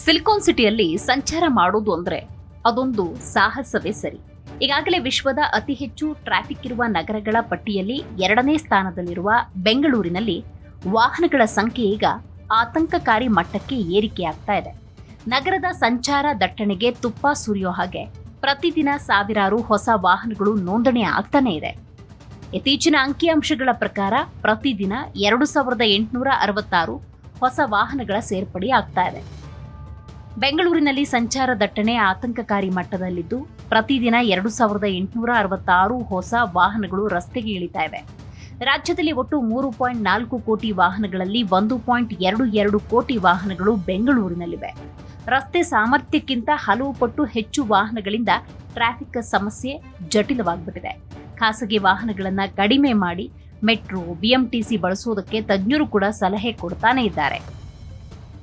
Silicon ಸಿಟಿಯಲ್ಲಿ ಸಂಚಾರ ಮಾಡೋದು ಅಂದ್ರೆ ಅದೊಂದು ಸಾಹಸವೇ ಸರಿ. ಈಗಾಗಲೇ ವಿಶ್ವದ ಅತಿ ಹೆಚ್ಚು ಟ್ರಾಫಿಕ್ ಇರುವ ನಗರಗಳ ಪಟ್ಟಿಯಲ್ಲಿ 2ನೇ ಸ್ಥಾನದಲ್ಲಿರುವ ಬೆಂಗಳೂರಿನಲ್ಲಿ ವಾಹನಗಳ ಸಂಖ್ಯೆ ಈಗ ಆತಂಕಕಾರಿ ಮಟ್ಟಕ್ಕೆ ಏರಿಕೆಯಾಗ್ತಾ ಇದೆ. ನಗರದ ಸಂಚಾರ ದಟ್ಟಣೆಗೆ ತುಪ್ಪ ಸುರಿಯೋ ಹಾಗೆ ಪ್ರತಿದಿನ ಸಾವಿರಾರು ಹೊಸ ವಾಹನಗಳು ನೋಂದಣಿ ಆಗ್ತಾನೆ ಇದೆ. ಇತ್ತೀಚಿನ ಅಂಕಿಅಂಶಗಳ ಪ್ರಕಾರ ಪ್ರತಿದಿನ 2866 ಹೊಸ ವಾಹನಗಳ ಸೇರ್ಪಡೆ ಆಗ್ತಾ ಇದೆ. ಬೆಂಗಳೂರಿನಲ್ಲಿ ಸಂಚಾರ ದಟ್ಟಣೆ ಆತಂಕಕಾರಿ ಮಟ್ಟದಲ್ಲಿದ್ದು ಪ್ರತಿದಿನ 2866 ಹೊಸ ವಾಹನಗಳು ರಸ್ತೆಗೆ ಇಳಿತಾ ಇವೆ. ರಾಜ್ಯದಲ್ಲಿ ಒಟ್ಟು 3.4 ಕೋಟಿ ವಾಹನಗಳಲ್ಲಿ 1.22 ಕೋಟಿ ವಾಹನಗಳು ಬೆಂಗಳೂರಿನಲ್ಲಿವೆ. ರಸ್ತೆ ಸಾಮರ್ಥ್ಯಕ್ಕಿಂತ ಹಲವು ಪಟ್ಟು ಹೆಚ್ಚು ವಾಹನಗಳಿಂದ ಟ್ರಾಫಿಕ್ ಸಮಸ್ಯೆ ಜಟಿಲವಾಗ್ಬಿಟ್ಟಿದೆ. ಖಾಸಗಿ ವಾಹನಗಳನ್ನ ಕಡಿಮೆ ಮಾಡಿ ಮೆಟ್ರೋ, ಬಿಎಂಟಿಸಿ ಬಳಸುವುದಕ್ಕೆ ತಜ್ಞರು ಕೂಡ ಸಲಹೆ ಕೊಡ್ತಾನೆ ಇದ್ದಾರೆ.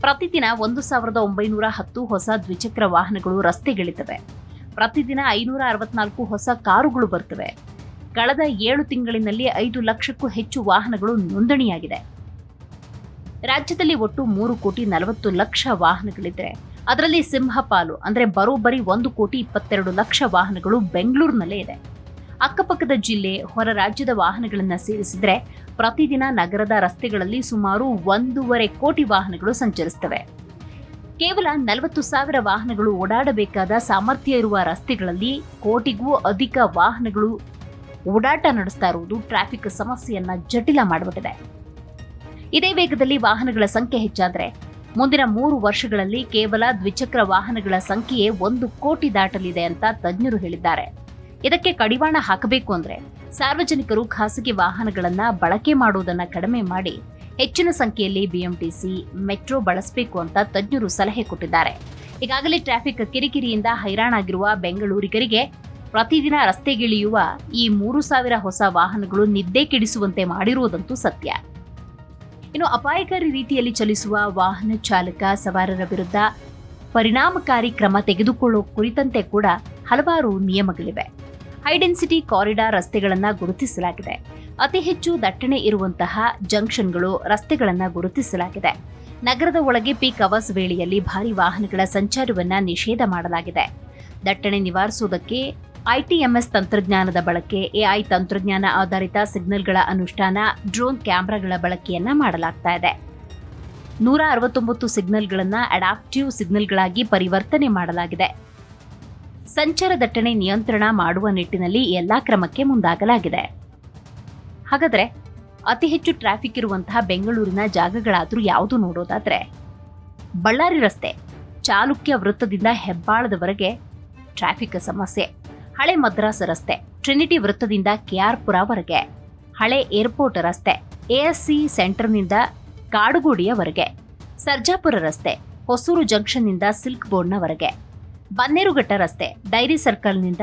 ಪ್ರತಿದಿನ 1910 ಹೊಸ ದ್ವಿಚಕ್ರ ವಾಹನಗಳು ರಸ್ತೆಗಿಳಿತವೆ. ಪ್ರತಿದಿನ 564 ಹೊಸ ಕಾರುಗಳು ಬರ್ತವೆ. ಕಳೆದ 7 ತಿಂಗಳಿನಲ್ಲಿ 5 ಲಕ್ಷಕ್ಕೂ ಹೆಚ್ಚು ವಾಹನಗಳು ನೋಂದಣಿಯಾಗಿದೆ. ರಾಜ್ಯದಲ್ಲಿ ಒಟ್ಟು 3,40,00,000 ವಾಹನಗಳಿದ್ರೆ ಅದರಲ್ಲಿ ಸಿಂಹಪಾಲು ಅಂದ್ರೆ ಬರೋಬ್ಬರಿ 1,22,00,000 ವಾಹನಗಳು ಬೆಂಗಳೂರಿನಲ್ಲೇ ಇದೆ. ಅಕ್ಕಪಕ್ಕದ ಜಿಲ್ಲೆ, ಹೊರ ರಾಜ್ಯದ ವಾಹನಗಳನ್ನು ಸೇರಿಸಿದ್ರೆ ಪ್ರತಿದಿನ ನಗರದ ರಸ್ತೆಗಳಲ್ಲಿ ಸುಮಾರು 1.5 ಕೋಟಿ ವಾಹನಗಳು ಸಂಚರಿಸುತ್ತವೆ. ಕೇವಲ 40,000 ವಾಹನಗಳು ಓಡಾಡಬೇಕಾದ ಸಾಮರ್ಥ್ಯ ಇರುವ ರಸ್ತೆಗಳಲ್ಲಿ ಕೋಟಿಗೂ ಅಧಿಕ ವಾಹನಗಳು ಓಡಾಟ ನಡೆಸ್ತಾ ಇರುವುದು ಟ್ರಾಫಿಕ್ ಸಮಸ್ಯೆಯನ್ನ ಜಟಿಲ ಮಾಡಿಬಿಟ್ಟಿದೆ. ಇದೇ ವೇಗದಲ್ಲಿ ವಾಹನಗಳ ಸಂಖ್ಯೆ ಹೆಚ್ಚಾದ್ರೆ ಮುಂದಿನ 3 ವರ್ಷಗಳಲ್ಲಿ ಕೇವಲ ದ್ವಿಚಕ್ರ ವಾಹನಗಳ ಸಂಖ್ಯೆಯೇ 1 ಕೋಟಿ ದಾಟಲಿದೆ ಅಂತ ತಜ್ಞರು ಹೇಳಿದ್ದಾರೆ. ಇದಕ್ಕೆ ಕಡಿವಾಣ ಹಾಕಬೇಕು ಅಂದ್ರೆ ಸಾರ್ವಜನಿಕರು ಖಾಸಗಿ ವಾಹನಗಳನ್ನ ಬಳಕೆ ಮಾಡುವುದನ್ನ ಕಡಿಮೆ ಮಾಡಿ ಹೆಚ್ಚಿನ ಸಂಖ್ಯೆಯಲ್ಲಿ ಬಿಎಂಟಿಸಿ, ಮೆಟ್ರೋ ಬಳಸಬೇಕು ಅಂತ ತಜ್ಞರು ಸಲಹೆ ಕೊಟ್ಟಿದ್ದಾರೆ. ಈಗಾಗಲೇ ಟ್ರಾಫಿಕ್ ಕಿರಿಕಿರಿಯಿಂದ ಹೈರಾಣಾಗಿರುವ ಬೆಂಗಳೂರಿಗರಿಗೆ ಪ್ರತಿದಿನ ರಸ್ತೆಗಿಳಿಯುವ ಈ 3,000 ಹೊಸ ವಾಹನಗಳು ನಿದ್ದೆ ಕೆಡಿಸುವಂತೆ ಮಾಡಿರುವುದಂತೂ ಸತ್ಯ. ಇನ್ನು ಅಪಾಯಕಾರಿ ರೀತಿಯಲ್ಲಿ ಚಲಿಸುವ ವಾಹನ ಚಾಲಕ ಸವಾರರ ವಿರುದ್ಧ ಪರಿಣಾಮಕಾರಿ ಕ್ರಮ ತೆಗೆದುಕೊಳ್ಳುವ ಕುರಿತಂತೆ ಕೂಡ ಹಲವಾರು ನಿಯಮಗಳಿವೆ. ಹೈಡೆನ್ಸಿಟಿ ಕಾರಿಡಾರ್ ರಸ್ತೆಗಳನ್ನು ಗುರುತಿಸಲಾಗಿದೆ. ಅತಿ ಹೆಚ್ಚು ದಟ್ಟಣೆ ಇರುವಂತಹ ಜಂಕ್ಷನ್ಗಳು, ರಸ್ತೆಗಳನ್ನು ಗುರುತಿಸಲಾಗಿದೆ. ನಗರದ ಒಳಗೆ ಪೀಕ್ ಅವರ್ಸ್ ವೇಳೆಯಲ್ಲಿ ಭಾರಿ ವಾಹನಗಳ ಸಂಚಾರವನ್ನ ನಿಷೇಧ ಮಾಡಲಾಗಿದೆ. ದಟ್ಟಣೆ ನಿವಾರಿಸುವುದಕ್ಕೆ ಐಟಿಎಂಎಸ್ ತಂತ್ರಜ್ಞಾನದ ಬಳಕೆ, ಎಐ ತಂತ್ರಜ್ಞಾನ ಆಧಾರಿತ ಸಿಗ್ನಲ್ಗಳ ಅನುಷ್ಠಾನ, ಡ್ರೋನ್ ಕ್ಯಾಮೆರಾಗಳ ಬಳಕೆಯನ್ನ ಮಾಡಲಾಗ್ತಾ ಇದೆ. 169 ಸಿಗ್ನಲ್ಗಳನ್ನ ಅಡಾಪ್ಟಿವ್ ಸಿಗ್ನಲ್ಗಳಾಗಿ ಪರಿವರ್ತನೆ ಮಾಡಲಾಗಿದೆ. ಸಂಚಾರ ದಟ್ಟಣೆ ನಿಯಂತ್ರಣ ಮಾಡುವ ನಿಟ್ಟಿನಲ್ಲಿ ಎಲ್ಲಾ ಕ್ರಮಕ್ಕೆ ಮುಂದಾಗಲಾಗಿದೆ. ಹಾಗಾದ್ರೆ ಅತಿ ಹೆಚ್ಚು ಟ್ರಾಫಿಕ್ ಇರುವಂತಹ ಬೆಂಗಳೂರಿನ ಜಾಗಗಳಾದ್ರೂ ಯಾವುದು ನೋಡೋದಾದ್ರೆ ಬಳ್ಳಾರಿ ರಸ್ತೆ, ಚಾಲುಕ್ಯ ವೃತ್ತದಿಂದ ಹೆಬ್ಬಾಳದವರೆಗೆ ಟ್ರಾಫಿಕ್ ಸಮಸ್ಯೆ. ಹಳೆ ಮದ್ರಾಸ್ ರಸ್ತೆ, ಟ್ರಿನಿಟಿ ವೃತ್ತದಿಂದ ಕೆಆರ್ಪುರವರೆಗೆ. ಹಳೆ ಏರ್ಪೋರ್ಟ್ ರಸ್ತೆ, ಎಎಸ್ಸಿ ಸೆಂಟರ್ನಿಂದ ಕಾಡುಗೋಡಿಯವರೆಗೆ. ಸರ್ಜಾಪುರ ರಸ್ತೆ, ಹೊಸೂರು ಜಂಕ್ಷನ್ನಿಂದ ಸಿಲ್ಕ್ ಬೋರ್ಡ್ನವರೆಗೆ. ಬನ್ನೇರುಘಟ್ಟ ರಸ್ತೆ, ಡೈರಿ ಸರ್ಕಲ್ನಿಂದ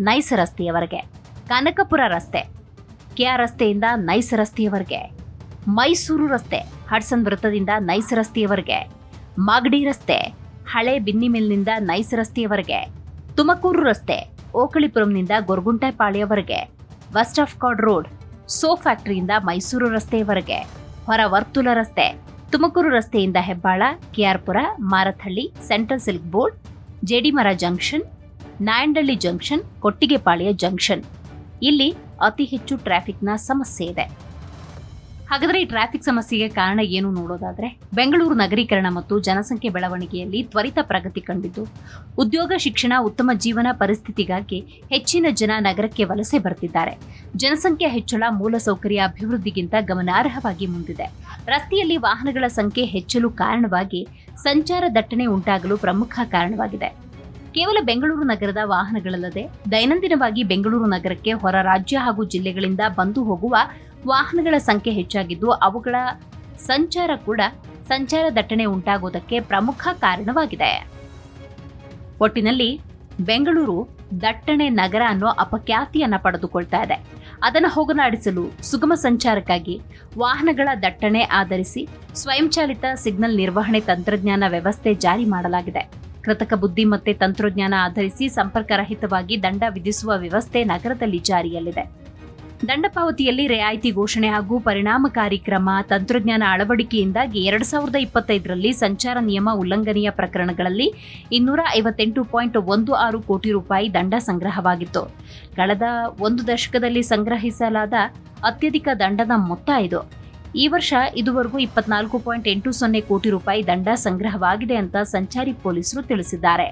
ನೈಸ್ ರಸ್ತೆಯವರೆಗೆ. ಕನಕಪುರ ರಸ್ತೆ, ಕೆಆರ್ ರಸ್ತೆಯಿಂದ ನೈಸ್ ರಸ್ತೆಯವರೆಗೆ. ಮೈಸೂರು ರಸ್ತೆ, ಹಡ್ಸನ್ ವೃತ್ತದಿಂದ ನೈಸ್ ರಸ್ತೆಯವರೆಗೆ. ಮಾಗಡಿ ರಸ್ತೆ, ಹಳೆ ಬಿನ್ನಿಮಿಲ್ನಿಂದ ನೈಸ್ ರಸ್ತೆಯವರೆಗೆ. ತುಮಕೂರು ರಸ್ತೆ, ಓಕಳಿಪುರಂನಿಂದ ಗೊರಗುಂಟೆಪಾಳ್ಯವರೆಗೆ. West of Chord Road, soap ಫ್ಯಾಕ್ಟರಿಯಿಂದ ಮೈಸೂರು ರಸ್ತೆಯವರೆಗೆ. ಹೊರ ವರ್ತುಲ ರಸ್ತೆ, ತುಮಕೂರು ರಸ್ತೆಯಿಂದ Hebbal, KR Puram, Marathahalli, Central Silk Board, Jedimara junction, Nayandahalli junction, Kottigepalya junction. ಇಲ್ಲಿ ಅತಿ ಹೆಚ್ಚು ಟ್ರಾಫಿಕ್ನ ಸಮಸ್ಯೆ ಇದೆ. ಹಾಗಾದ್ರೆ ಈ ಟ್ರಾಫಿಕ್ ಸಮಸ್ಯೆಗೆ ಕಾರಣ ಏನು ನೋಡೋದಾದ್ರೆ ಬೆಂಗಳೂರು ನಗರೀಕರಣ ಮತ್ತು ಜನಸಂಖ್ಯೆ ಬೆಳವಣಿಗೆಯಲ್ಲಿ ತ್ವರಿತ ಪ್ರಗತಿ ಕಂಡಿದ್ದು ಉದ್ಯೋಗ, ಶಿಕ್ಷಣ, ಉತ್ತಮ ಜೀವನ ಪರಿಸ್ಥಿತಿಗಾಗಿ ಹೆಚ್ಚಿನ ಜನ ನಗರಕ್ಕೆ ವಲಸೆ ಬರ್ತಿದ್ದಾರೆ. ಜನಸಂಖ್ಯೆ ಹೆಚ್ಚಳ ಮೂಲಸೌಕರ್ಯ ಅಭಿವೃದ್ಧಿಗಿಂತ ಗಮನಾರ್ಹವಾಗಿ ಮುಂದಿದೆ. ರಸ್ತೆಯಲ್ಲಿ ವಾಹನಗಳ ಸಂಖ್ಯೆ ಹೆಚ್ಚಲು ಕಾರಣವಾಗಿ ಸಂಚಾರ ದಟ್ಟಣೆ ಉಂಟಾಗಲು ಪ್ರಮುಖ ಕಾರಣವಾಗಿದೆ. ಕೇವಲ ಬೆಂಗಳೂರು ನಗರದ ವಾಹನಗಳಲ್ಲದೆ ದೈನಂದಿನವಾಗಿ ಬೆಂಗಳೂರು ನಗರಕ್ಕೆ ಹೊರ ರಾಜ್ಯ ಹಾಗೂ ಜಿಲ್ಲೆಗಳಿಂದ ಬಂದು ಹೋಗುವ ವಾಹನಗಳ ಸಂಖ್ಯೆ ಹೆಚ್ಚಾಗಿದ್ದು ಅವುಗಳ ಸಂಚಾರ ಕೂಡ ಸಂಚಾರ ದಟ್ಟಣೆ ಉಂಟಾಗುವುದಕ್ಕೆ ಪ್ರಮುಖ ಕಾರಣವಾಗಿದೆ. ಒಟ್ಟಿನಲ್ಲಿ ಬೆಂಗಳೂರು ದಟ್ಟಣೆ ನಗರ ಅನ್ನೋ ಅಪಖ್ಯಾತಿಯನ್ನ ಪಡೆದುಕೊಳ್ತಾ ಇದೆ. ಅದನ್ನು ಹೋಗಲಾಡಿಸಲು ಸುಗಮ ಸಂಚಾರಕ್ಕಾಗಿ ವಾಹನಗಳ ದಟ್ಟಣೆ ಆಧರಿಸಿ ಸ್ವಯಂಚಾಲಿತ ಸಿಗ್ನಲ್ ನಿರ್ವಹಣೆ ತಂತ್ರಜ್ಞಾನ ವ್ಯವಸ್ಥೆ ಜಾರಿ ಮಾಡಲಾಗಿದೆ. ಕೃತಕ ಬುದ್ಧಿಮತ್ತೆ ತಂತ್ರಜ್ಞಾನ ಆಧರಿಸಿ ಸಂಪರ್ಕರಹಿತವಾಗಿ ದಂಡ ವಿಧಿಸುವ ವ್ಯವಸ್ಥೆ ನಗರದಲ್ಲಿ ಜಾರಿಯಲ್ಲಿದೆ. ದಂಡ ಪಾವತಿಯಲ್ಲಿ ರಿಯಾಯಿತಿ ಘೋಷಣೆ ಹಾಗೂ ಪರಿಣಾಮಕಾರಿ ಕ್ರಮ ತಂತ್ರಜ್ಞಾನ ಅಳವಡಿಕೆಯಿಂದಾಗಿ 2025ರಲ್ಲಿ ಸಂಚಾರ ನಿಯಮ ಉಲ್ಲಂಘನೆಯ ಪ್ರಕರಣಗಳಲ್ಲಿ 258.16 ಕೋಟಿ ರೂಪಾಯಿ ದಂಡ ಸಂಗ್ರಹವಾಗಿತ್ತು. ಕಳೆದ ಒಂದು ದಶಕದಲ್ಲಿ ಸಂಗ್ರಹಿಸಲಾದ ಅತ್ಯಧಿಕ ದಂಡದ ಮೊತ್ತ ಇದು. ಈ ವರ್ಷ ಇದುವರೆಗೂ 24.80 ಕೋಟಿ ರೂಪಾಯಿ ದಂಡ ಸಂಗ್ರಹವಾಗಿದೆ ಅಂತ ಸಂಚಾರಿ ಪೊಲೀಸರು ತಿಳಿಸಿದ್ದಾರೆ.